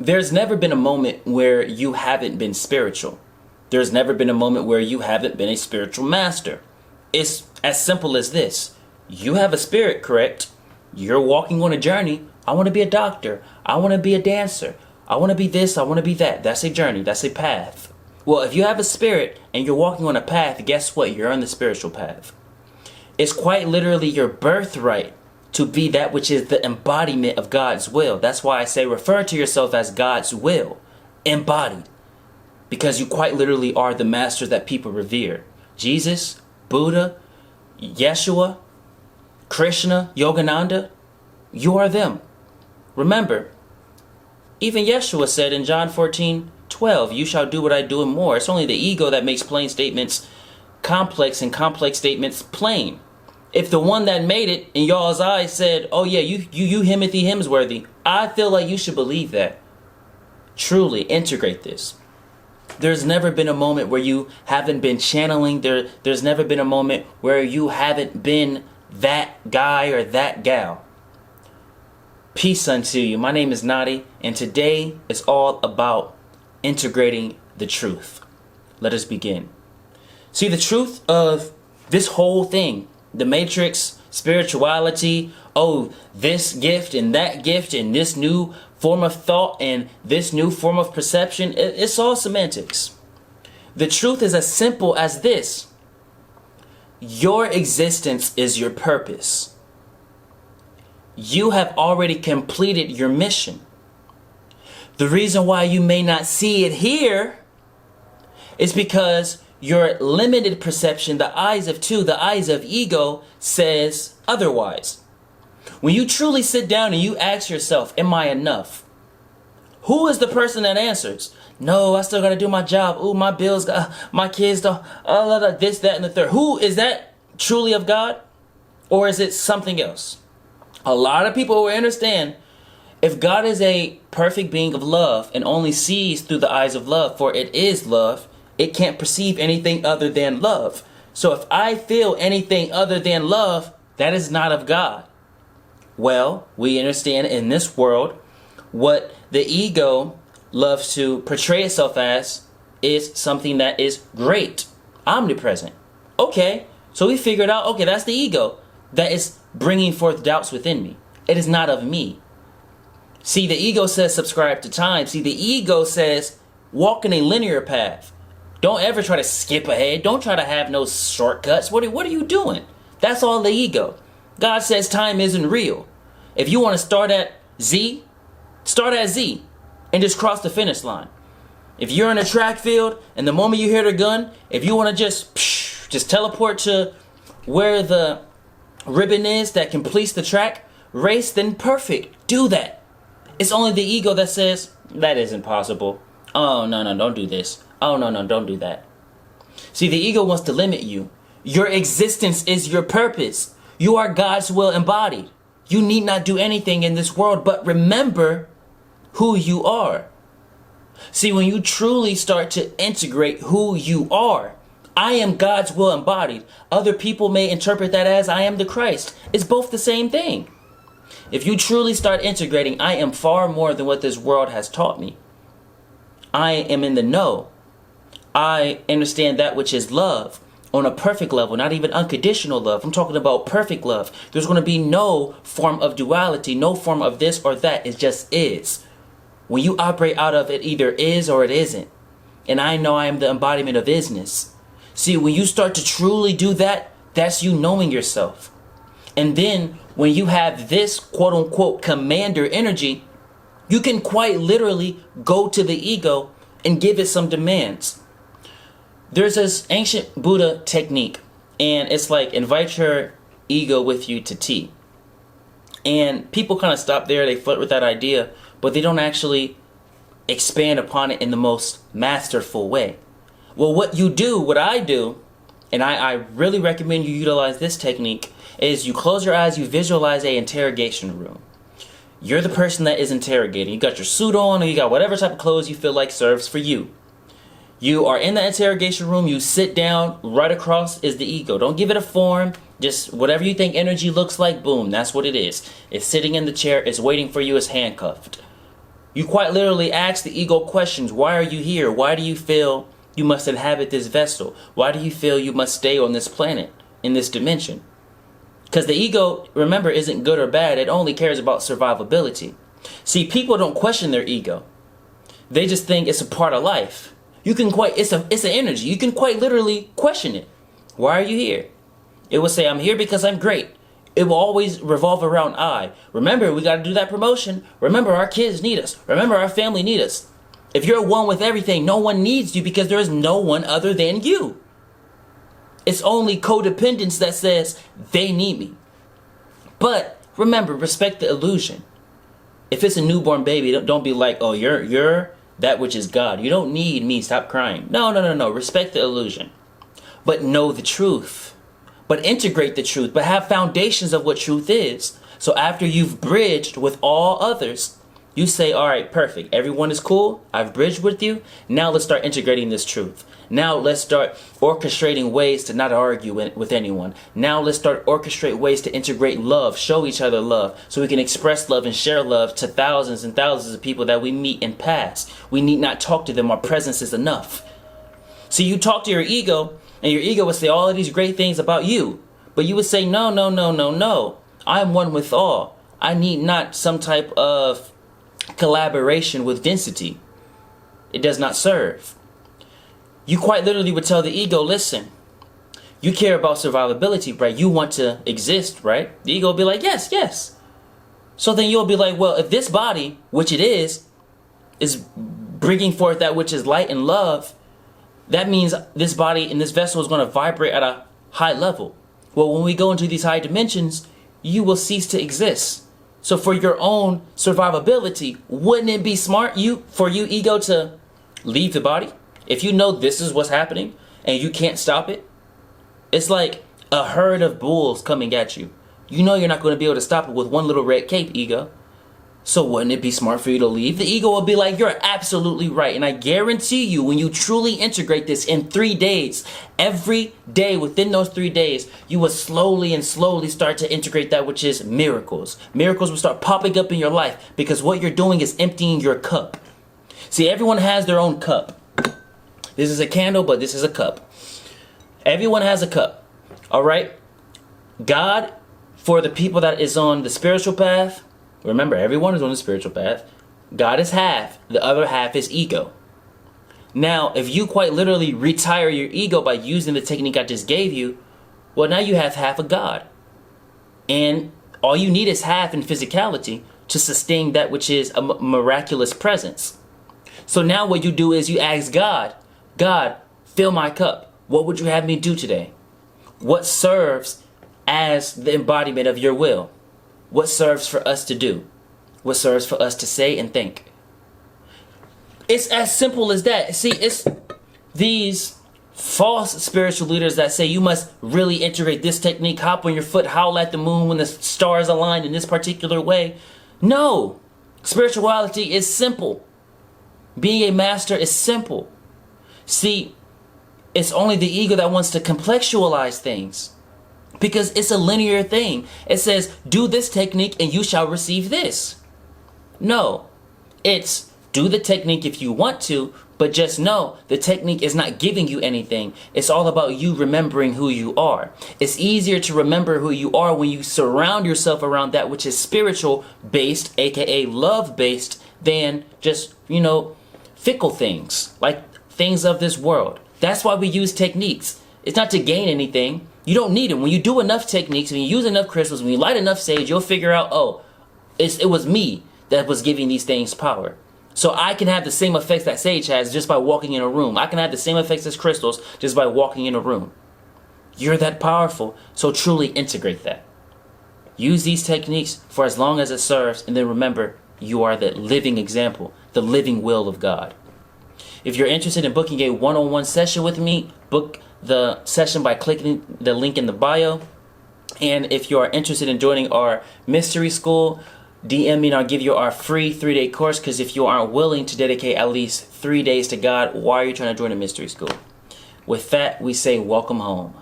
There's never been a moment where you haven't been spiritual. There's never been a moment where you haven't been a spiritual master. It's as simple as this. You have a spirit, correct? You're walking on a journey. I want to be a doctor. I want to be a dancer. I want to be this. I want to be that. That's a journey. That's a path. Well, if you have a spirit and you're walking on a path, guess what? You're on the spiritual path. It's quite literally your birthright to be that which is the embodiment of God's will. That's why I say refer to yourself as God's will, embodied. Because you quite literally are the master that people revere. Jesus, Buddha, Yeshua, Krishna, Yogananda, you are them. Remember, even Yeshua said in John 14:12, you shall do what I do and more. It's only the ego that makes plain statements complex and complex statements plain. If the one that made it in y'all's eyes said, oh yeah, you Himothy Hemsworthy, I feel like you should believe that. Truly integrate this. There's never been a moment where you haven't been channeling. There's never been a moment where you haven't been that guy or that gal. Peace unto you. My name is Nadiie, and today is all about integrating the truth. Let us begin. See, the truth of this whole thing, the matrix, spirituality, oh, this gift and that gift and this new form of thought and this new form of perception, it's all semantics. The truth is as simple as this. Your existence is your purpose. You have already completed your mission. The reason why you may not see it here is because your limited perception, the eyes of two, the eyes of ego, says otherwise. When you truly sit down and you ask yourself, am I enough? Who is the person that answers? No, I still got to do my job. Ooh, my bills, my kids, this, that, and the third. Who is that truly of God? Or is it something else? A lot of people will understand if God is a perfect being of love and only sees through the eyes of love, for it is love, it can't perceive anything other than love. So if I feel anything other than love, that is not of God. Well, we understand in this world, what the ego loves to portray itself as is something that is great, omnipresent. Okay, so we figured out, okay, that's the ego that is bringing forth doubts within me. It is not of me. See, the ego says subscribe to time. See, the ego says walk in a linear path. Don't ever try to skip ahead. Don't try to have no shortcuts. What are you doing? That's all the ego. God says time isn't real. If you want to start at Z, start at Z and just cross the finish line. If you're in a track field and the moment you hear the gun, if you want to just teleport to where the ribbon is that completes the track race, then perfect. Do that. It's only the ego that says that isn't possible. Oh, no, don't do this. Oh, no, don't do that. See, the ego wants to limit you. Your existence is your purpose. You are God's will embodied. You need not do anything in this world but remember who you are. See, when you truly start to integrate who you are, I am God's will embodied. Other people may interpret that as I am the Christ. It's both the same thing. If you truly start integrating, I am far more than what this world has taught me. I am in the know. I understand that which is love on a perfect level, not even unconditional love. I'm talking about perfect love. There's going to be no form of duality, no form of this or that. It just is. When you operate out of it, either is or it isn't. And I know I am the embodiment of isness. See, when you start to truly do that, that's you knowing yourself. And then when you have this quote unquote commander energy, you can quite literally go to the ego and give it some demands. There's this ancient Buddha technique, and it's like invite your ego with you to tea. And people kind of stop there, they flirt with that idea, but they don't actually expand upon it in the most masterful way. Well, what I do, and I really recommend you utilize this technique, is you close your eyes, you visualize a interrogation room. You're the person that is interrogating. You got your suit on, or you got whatever type of clothes you feel like serves for you. You are in the interrogation room, you sit down, right across is the ego. Don't give it a form, just whatever you think energy looks like, boom, that's what it is. It's sitting in the chair, it's waiting for you, it's handcuffed. You quite literally ask the ego questions. Why are you here? Why do you feel you must inhabit this vessel? Why do you feel you must stay on this planet, in this dimension? Because the ego, remember, isn't good or bad. It only cares about survivability. See, people don't question their ego. They just think it's a part of life. It's an energy. You can quite literally question it. Why are you here? It will say, I'm here because I'm great. It will always revolve around I. Remember, we got to do that promotion. Remember, our kids need us. Remember, our family need us. If you're one with everything, no one needs you because there is no one other than you. It's only codependence that says they need me. But remember, respect the illusion. If it's a newborn baby, don't be like, oh, you're that which is God. You don't need me. Stop crying. No. Respect the illusion. But know the truth. But integrate the truth. But have foundations of what truth is. So after you've bridged with all others, you say, all right, perfect. Everyone is cool. I've bridged with you. Now let's start integrating this truth. Now let's start orchestrating ways to not argue with anyone. Now let's start orchestrate ways to integrate love, show each other love, so we can express love and share love to thousands and thousands of people that we meet and pass. We need not talk to them. Our presence is enough. See, you talk to your ego, and your ego would say all of these great things about you. But you would say, no. I'm one with all. I need not some type of collaboration with density. It does not serve. You quite literally would tell the ego, listen, you care about survivability, right? You want to exist, right? The ego will be like, yes. So then you'll be like, well, if this body, which it is bringing forth that which is light and love, that means this body in this vessel is going to vibrate at a high level. Well, when we go into these high dimensions, you will cease to exist. So for your own survivability, wouldn't it be smart for you ego to leave the body? If you know this is what's happening and you can't stop it, it's like a herd of bulls coming at you. You know you're not going to be able to stop it with one little red cape, ego. So wouldn't it be smart for you to leave? The ego will be like, you're absolutely right. And I guarantee you, when you truly integrate this in 3 days, every day within those 3 days, you will slowly start to integrate that which is miracles. Miracles will start popping up in your life because what you're doing is emptying your cup. See, everyone has their own cup. This is a candle, but this is a cup. Everyone has a cup. All right? God, for the people that is on the spiritual path, remember, everyone is on the spiritual path. God is half. The other half is ego. Now, if you quite literally retire your ego by using the technique I just gave you, well, now you have half of God. And all you need is half in physicality to sustain that which is a miraculous presence. So now what you do is you ask God, God, fill my cup. What would you have me do today? What serves as the embodiment of your will? What serves for us to do? What serves for us to say and think? It's as simple as that. See, it's these false spiritual leaders that say you must really integrate this technique, hop on your foot, howl at the moon when the stars align in this particular way. No, spirituality is simple. Being a master is simple. See, it's only the ego that wants to complexualize things. Because it's a linear thing. It says, do this technique and you shall receive this. No, it's do the technique if you want to, but just know the technique is not giving you anything. It's all about you remembering who you are. It's easier to remember who you are when you surround yourself around that which is spiritual based, aka love based, than just, fickle things, like things of this world. That's why we use techniques. It's not to gain anything. You don't need them. When you do enough techniques, when you use enough crystals, when you light enough sage, you'll figure out, oh, it was me that was giving these things power. So I can have the same effects that sage has just by walking in a room. I can have the same effects as crystals just by walking in a room. You're that powerful, so truly integrate that. Use these techniques for as long as it serves, and then remember, you are the living example, the living will of God. If you're interested in booking a one-on-one session with me, book the session by clicking the link in the bio. And if you are interested in joining our mystery school, DM me and I'll give you our free 3-day course, because if you aren't willing to dedicate at least 3 days to God, why are you trying to join a mystery school? With that, we say welcome home.